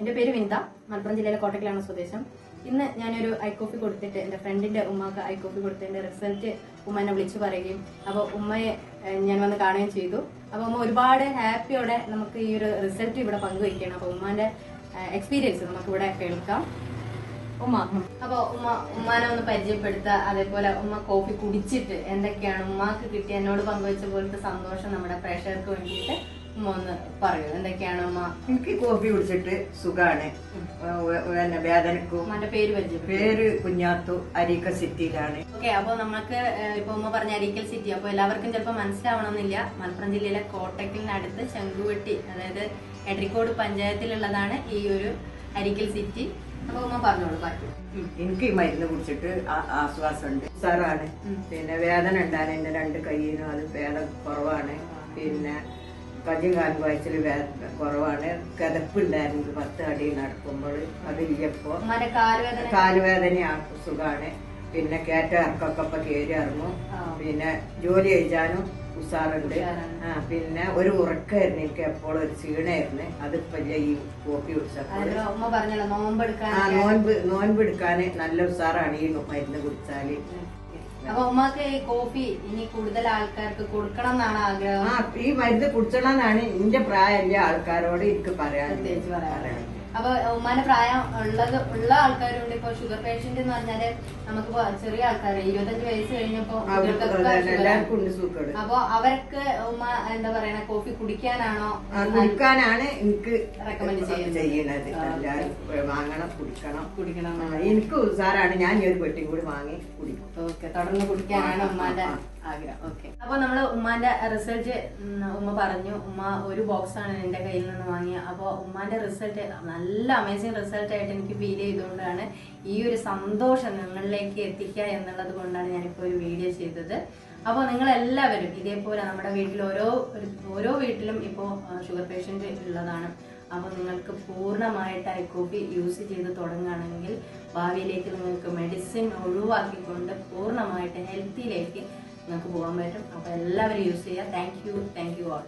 എന്റെ പേര് വിനിത, മലപ്പുറം ജില്ലയിലെ കോട്ടക്കലാണ് സ്വദേശം. ഇന്ന് ഞാനൊരു ഐ കോഫി കൊടുത്തിട്ട് എന്റെ ഫ്രണ്ടിന്റെ ഉമ്മക്ക് ഐ കോഫി കൊടുത്തതിന്റെ റിസൾട്ട് ഉമ്മ എന്നെ വിളിച്ചു പറയുകയും അപ്പോൾ ഉമ്മയെ ഞാൻ വന്ന് കാണുകയും ചെയ്തു. അപ്പോൾ ഉമ്മ ഒരുപാട് ഹാപ്പിയോടെ നമുക്ക് ഈ ഒരു റിസൾട്ട് ഇവിടെ പങ്കുവയ്ക്കണം. അപ്പോൾ ഉമ്മാന്റെ എക്സ്പീരിയൻസ് നമുക്ക് ഇവിടെ കേൾക്കാം. അപ്പൊ ഉമ്മാനെ ഒന്ന് പരിചയപ്പെടുത്തുക, അതേപോലെ ഉമ്മ കോഫി കുടിച്ചിട്ട് എന്തൊക്കെയാണ് ഉമ്മാക്ക് കിട്ടിയ എന്നോട് പങ്കുവെച്ച പോലത്തെ സന്തോഷം നമ്മുടെ പ്രേക്ഷകർക്ക് വേണ്ടിയിട്ട് ഉമ്മ ഒന്ന് പറയൂ. എന്തൊക്കെയാണ് ഉമ്മ? എനിക്ക് കോഫി കുടിച്ചിട്ട് സുഖാണ്. വേദനക്കും. ഉമ്മാന്റെ പേര് പരിചയപ്പെട്ടു? പേര് കുഞ്ഞാത്തു, അരീക്കൽ സിറ്റിയിലാണ്. ഓക്കെ, അപ്പൊ നമുക്ക് ഇപ്പൊ ഉമ്മ പറഞ്ഞ അരീക്കൽ സിറ്റി, അപ്പൊ എല്ലാവർക്കും ചിലപ്പോൾ മനസ്സിലാവണമെന്നില്ല. മലപ്പുറം ജില്ലയിലെ കോട്ടക്കലിനടുത്ത് ചങ്കുവെട്ടി, അതായത് എടരിക്കോട് പഞ്ചായത്തിലുള്ളതാണ് ഈ ഒരു അരീക്കൽ സിറ്റി. അപ്പൊ ഉമ്മ പറഞ്ഞോളൂ ബാക്കി. എനിക്ക് ഈ മരുന്ന് കുടിച്ചിട്ട് ആശ്വാസമുണ്ട്, സാറാണ്. പിന്നെ വേദന ഉണ്ടാണ് എന്റെ 2 കൈയിനും, അത് വേദന കുറവാണ്. പിന്നെ കജ്ജും കാലും വായിച്ചല് കുറവാണ്. കിതപ്പുണ്ടായിരുന്നു 10 അടി നടക്കുമ്പോൾ, അതില്ലപ്പോ. കാലുവേദന സുഖാണ്. പിന്നെ കയറ്റ ഇറക്കൊക്കെ കയറി ഇറങ്ങും. പിന്നെ ജോലി കഴിച്ചാനും ഉസാറുണ്ട്. പിന്നെ ഒരു ഉറക്കായിരുന്നു, എനിക്ക് എപ്പോഴും ഒരു ക്ഷീണായിരുന്നു. അതിപ്പോ ഈ കോഫി കുടിച്ചപ്പോൾ നോൻപ് എടുക്കാന് നല്ല ഉസാറാണ് ഈ മരുന്ന് കുടിച്ചാല്. അപ്പൊ ഉമ്മക്ക് ഈ കോഫി ഇനി കൂടുതൽ ആൾക്കാർക്ക് കൊടുക്കണം എന്നാണ് ആഗ്രഹം. ഈ മരുന്ന് കുടിച്ചണം എന്നാണ് എന്റെ പ്രായമില്ല ആൾക്കാരോട് എനിക്ക് പറയാൻ. അപ്പൊ ഉമ്മാന്റെ പ്രായം ഉള്ള ആൾക്കാരുണ്ട്. ഇപ്പൊ ഷുഗർ പേഷ്യന്റ് എന്ന് പറഞ്ഞാല് നമുക്കിപ്പോ ചെറിയ ആൾക്കാർ 25 വയസ്സ് കഴിഞ്ഞപ്പോ അപ്പൊ അവർക്ക് ഉമ്മ എന്താ പറയണ, കോഫി കുടിക്കാനാണോ? കുടിക്കാനാണ് എനിക്ക് റെക്കമെൻഡ് ചെയ്യണത്. എല്ലാരും വാങ്ങണം, കുടിക്കണം. എനിക്ക് ഉസാറാണ്. ഞാൻ ഈ ഒരു പെട്ടി കൂടി വാങ്ങി കുടിക്കും. ഓക്കെ, തുടർന്ന് കുടിക്കാനാണ് ഉമ്മാന്റെ ആഗ്രഹം. ഓക്കെ, അപ്പൊ നമ്മള് ഉമ്മാന്റെ റിസൾട്ട് ഉമ്മ പറഞ്ഞു. ഉമ്മ ഒരു ബോക്സ് ആണ് എന്റെ കയ്യിൽ നിന്ന് വാങ്ങിയത്. അപ്പൊ ഉമ്മാന്റെ റിസൾട്ട് നല്ല അമേസിംഗ് റിസൾട്ട് ആയിട്ട് എനിക്ക് ഫീൽ ചെയ്തുകൊണ്ടാണ് ഈ ഒരു സന്തോഷം നിങ്ങളിലേക്ക് എത്തിക്കുക എന്നുള്ളത് കൊണ്ടാണ് ഞാനിപ്പോ ഒരു വീഡിയോ ചെയ്തത്. അപ്പോൾ നിങ്ങൾ എല്ലാവരും ഇതേപോലെ നമ്മുടെ വീട്ടിൽ ഓരോ വീട്ടിലും ഇപ്പോൾ ഷുഗർ പേഷ്യന്റ് ഉള്ളതാണ്. അപ്പോൾ നിങ്ങൾക്ക് പൂർണ്ണമായിട്ട് ഐ കോഫി യൂസ് ചെയ്ത് തുടങ്ങുകയാണെങ്കിൽ ഭാവിയിലേക്ക് നിങ്ങൾക്ക് മെഡിസിൻ ഒഴിവാക്കിക്കൊണ്ട് പൂർണ്ണമായിട്ട് ഹെൽത്തിയിലേക്ക് നിങ്ങൾക്ക് പോകാൻ പറ്റും. അപ്പോൾ എല്ലാവരും യൂസ് ചെയ്യുക. Thank you all.